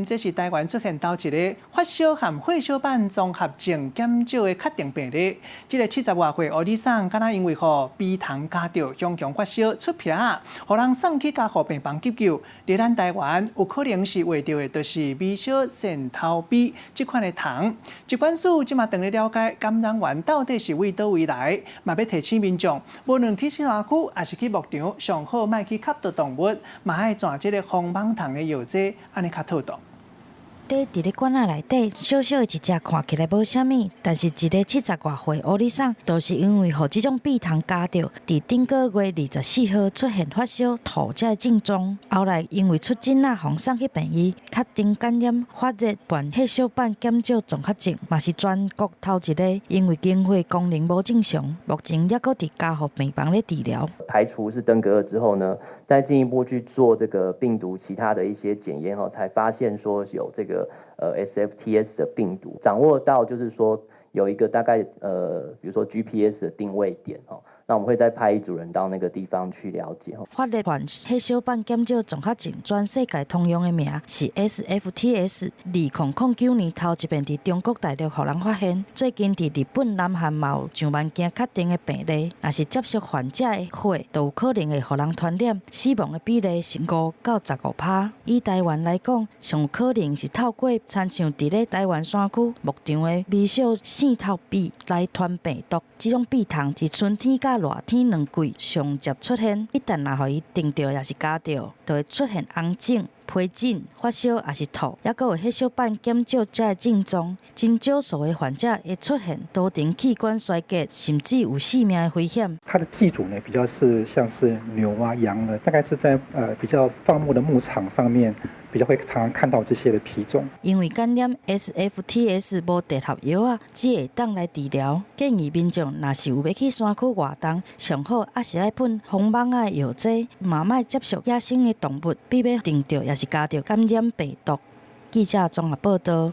这是台湾出现到一个发烧和血小板综合症减少的确定病例。这个70外岁乌里桑，敢若因为鼻糖加着熊熊发烧出鼻啊，互人送去加护病房急救。在咱台湾有可能是患到的，就是微小腺头鼻这款的糖。疾管署即马等咧了解感染源到底是为倒位来，嘛要提醒民众，无论去新华区还是去牧场，上好莫去吸毒动物，嘛爱转这个红棒糖的药剂，安尼较妥当。伫咧罐仔内底，小小的一只看起来无啥物，但是一个70外岁乌里桑，都是因为互即种鼻糖加着，伫顶个月24号出现发烧、吐这症状，后来因为出诊啊，互送去病院，确定感染发热伴血小板减少综合症，嘛是全国头一个，因为经血功能无正常，目前也搁伫加护病房咧治疗。排除是登革热之后呢，再进一步去做这个病毒其他的一些检验后，才发现说有这个SFTS 的病毒，掌握到就是说有一个大概比如说 GPS 的定位点哦，那我们会再派一组人到那个地方去了解哦。发热伴血小板减少综合症，全世界通用的名是 SFTS。2009年头一遍伫中国大陆互人发现，最近伫日本、南韩嘛有上万件确定的病例。若是接触患者的血，都有可能会互人传染，死亡的比例是5到15%。以台湾来讲，上有可能是透过亲像伫咧台湾山区牧场的微小腺头鼻来传病毒。这种鼻糖是春天甲热天两季上接出现，一旦若互伊叮着也是加着，就会出现红疹、皮疹、发烧也是吐，也佫有血小板减少这个症状。真少数的患者会出现多重器官衰竭，甚至有性命的危险。它的寄主呢，比较是像是牛啊、羊呢，大概是在比较放牧的牧场上面，比较会常常看到这些的品种。因为感染 SFTS 无适合药啊，只会当来治疗。建议民众若是有要去山区活动，上好还是爱喷红蠓仔药剂，嘛莫接触野生的动物，避免叮着也是加着感染病毒。记者综合报道。